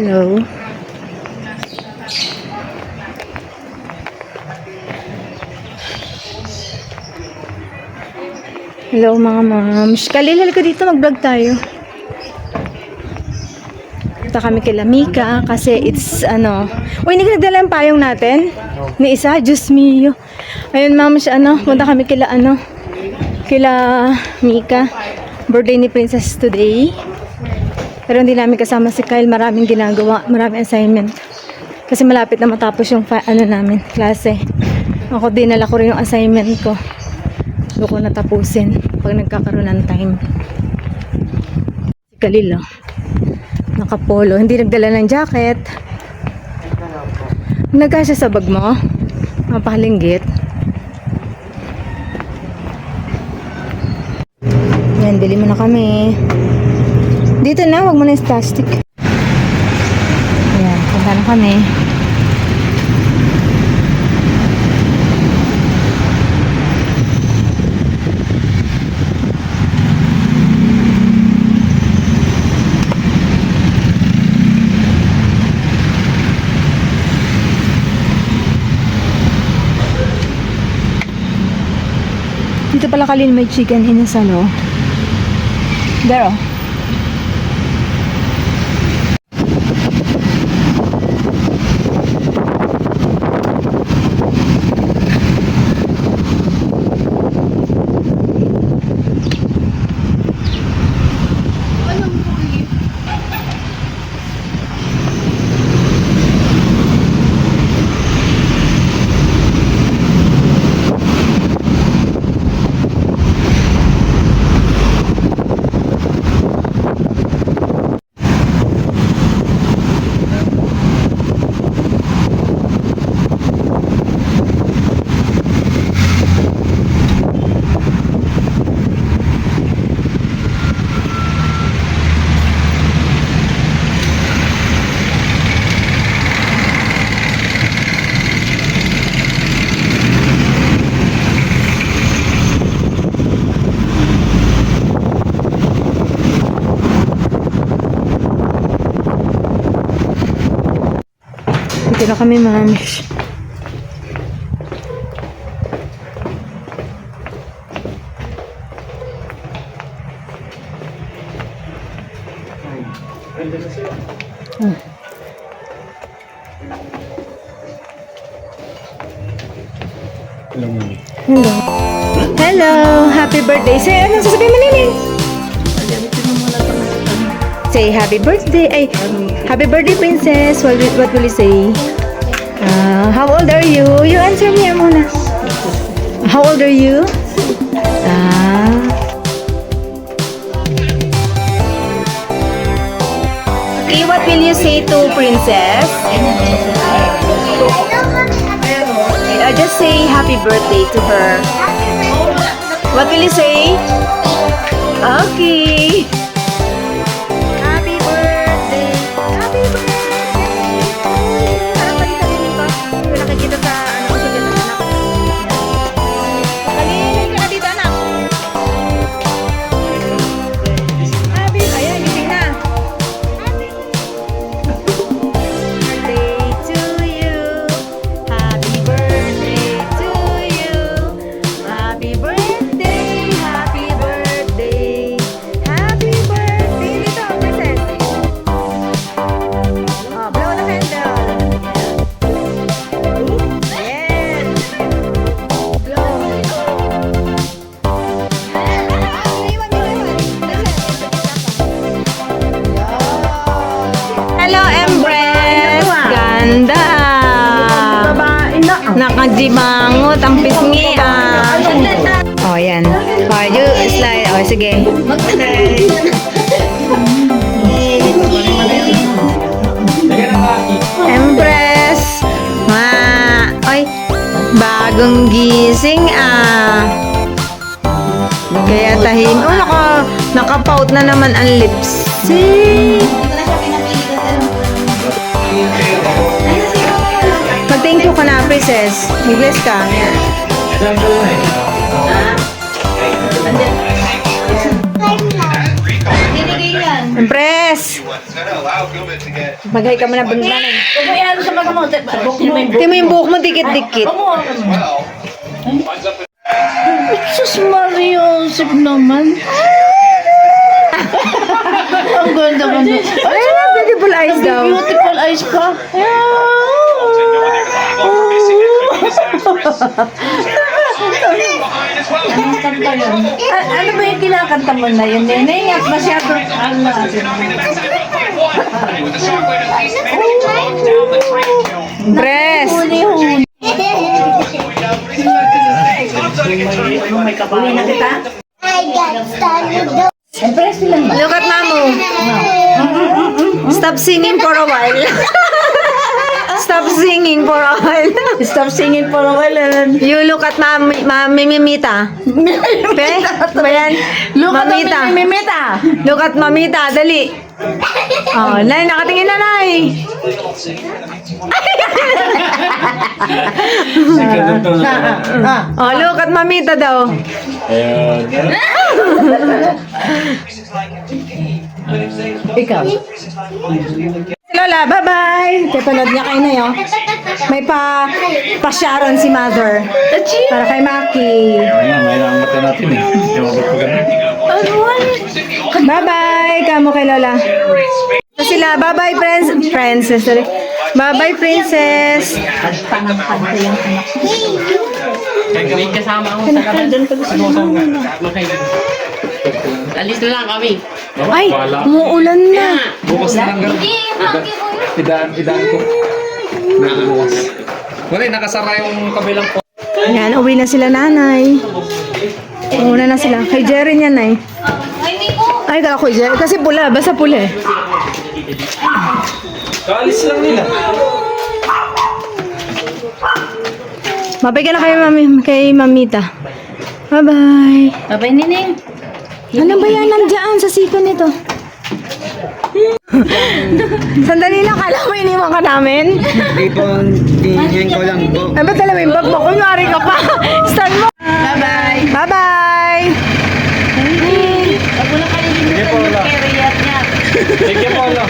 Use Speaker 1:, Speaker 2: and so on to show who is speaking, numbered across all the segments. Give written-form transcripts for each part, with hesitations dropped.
Speaker 1: Hello. Hello mga moms. Kalilal ko dito, mag-vlog tayo. Punta kami kila Mika kasi it's uy, hindi ka nagdala yung payong natin? Ni isa, Diyos mio. Ayun moms, punta kami kila kila Mika. Birthday ni Princess today. Pero hindi namin kasama si Kyle, maraming ginagawa, maraming assignment. Kasi malapit na matapos yung namin, klase. Ako dinala ko rin yung assignment ko. Gusto ko natapusin pag nagkakaroon ng time. Si Kalil, nakapolo, hindi nagdala ng jacket. Nagkasya sa bag mo? Mapalinggit. Yan, bili mo na kami. Dito na, wag mo na yung plastic. Ayan, punta na kami. Dito pala Kalin may chicken inasal, oh. There, oh. Dito na kami, mams.
Speaker 2: Hello, Mami.
Speaker 1: Hello. Hello. Happy birthday. Say, anong sasabihin mo, Nining? Say happy birthday. Ay, happy birthday, princess. What will you say? How old are you? You answer me muna. How old are you? Okay, what will you say to princess? Just say happy birthday to her. What will you say? Okay. Happy birthday. Happy birthday. Parang pagkakalinin ko. Hindi ko nakikita sa kasi gano'n anak. Kalinin ka na dito, anak. Happy. Ayan, gising na. Birthday to you. Happy birthday to you. Happy birthday. Happy birthday. Happy birthday. Dito, princess. Oh, blow the candle. Yes. Blow. Hello, Empress. Ganda. Nakajibangot ang pisngi, Oh, yan. Oh, you slide. Oh, sige. Empress. Oy, bagong gising, Kaya tahin. Oh, nakapout na naman ang lipstick. Mag-thank you ka na, princess. Mag-bless ka. Empress! Mag-hi ka muna, nanay.
Speaker 3: Kumayan sa mga mo.
Speaker 1: Tingnan mo yung buhok mo, dikit-dikit.
Speaker 3: Sus Mario, Joseph naman. Ang ganda-ganda.
Speaker 1: Ay, beautiful eyes daw.
Speaker 3: Beautiful eyes pa. Anong kanta yun? Ano ba yung kinakanta mo na yun? Neneng at masyado. Ano?
Speaker 1: Press.
Speaker 3: Huli-huli. Uwi na kita? Siyempre sila ba?
Speaker 1: Look at Mamu. Stop singing for a while. Stop singing for a while.
Speaker 3: Stop singing for a while.
Speaker 1: You look at Mimita. Pe? Ba yan?
Speaker 3: Look at
Speaker 1: Mamita.
Speaker 3: Mimita.
Speaker 1: Look at Mamita. Dali. Oh, Nay, nakatingin na, Nay. Oh, look at Mamita daw.
Speaker 2: Ayan.
Speaker 3: Ikaw.
Speaker 1: Lola, bye-bye. Panood niya kayo na yun. May pa-Sharon si Mother. Para kay Maki.
Speaker 2: Ayan, may mata natin eh. Hindi mo ba ganun?
Speaker 1: Bye-bye. Kamo kay Lola. So sila, bye-bye, princess. Sorry. Bye-bye, princess.
Speaker 3: Pagpangangkanta yung anak.
Speaker 4: May kasama ako sa kabal. Alis na lang kami.
Speaker 1: Ay, umuulan na.
Speaker 2: Bukas na lang ganun. Idaan ko. Bukas. Wala, nakasara yung kabilang po.
Speaker 1: Ayan, uwi na sila, nanay. Una na sila. Kay Jerry niya, nay. Ay, kala ko Jerry. Kasi pula, basta pula eh.
Speaker 2: Kaalis lang nila.
Speaker 1: Mabay ka na kay Mamita. Bye-bye.
Speaker 3: Babay, Neneng.
Speaker 1: Ano ba yan nandiyan sa siko nito? Sandali lang, kala mo iniwan ka namin?
Speaker 5: Hindi po, dinyan ko lang po.
Speaker 1: Ay, ba't alam mo yung bag mo? Kunyari ka pa. Stand mo.
Speaker 3: Bye-bye.
Speaker 1: Bye-bye.
Speaker 3: Huwag mo na kalilimutan yung carrier niya.
Speaker 2: Thank you, Paolo.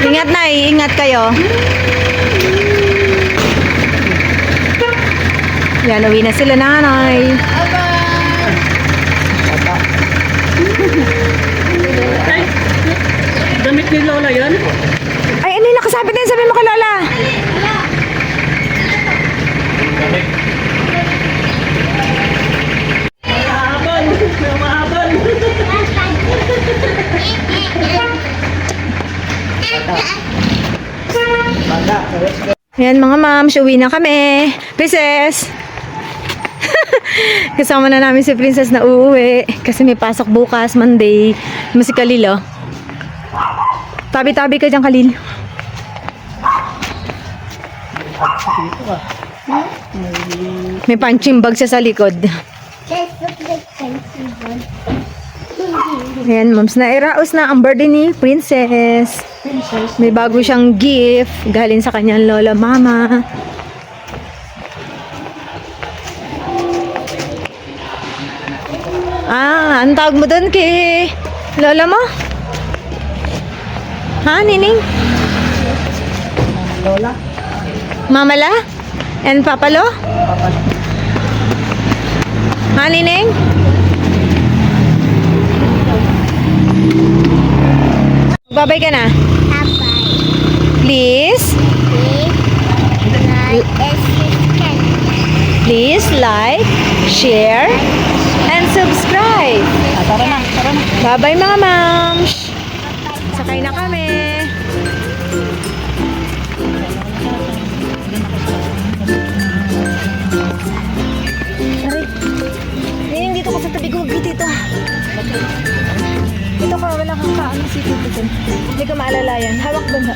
Speaker 1: Ingat na, ingat kayo. Yan, uwi na sila, nanay.
Speaker 3: Damit ni Lola yan?
Speaker 1: Ay, ano yung nakasabit din? Sabi mo kay Lola. Ayan mga moms, uwi na kami. Princess! Kasama na namin si Princess na uuwi. Kasi may pasok bukas, Monday. Mo si Khalil, oh. Tabi-tabi ka dyan, Khalil. May punching bag siya sa likod. Ayan, moms, nairaos na ang birthday ni Princess. May bago siyang gift galing sa kanyang lola mama. Ah, ang tawag mo doon kay lola mo? Ha, Nining?
Speaker 3: Lola?
Speaker 1: Mama La? And Papa Lo? Ha, Nining? Babay ka na. Please? Please like, share, and subscribe.
Speaker 3: Tara na, tara na.
Speaker 1: Bye-bye mga moms. Sakay na kami. Aray. Dito ka sa tabi ko. Dito. Dito ka. Wala kang kaano si Tito. Hindi ka maalala yan. Hawak banda.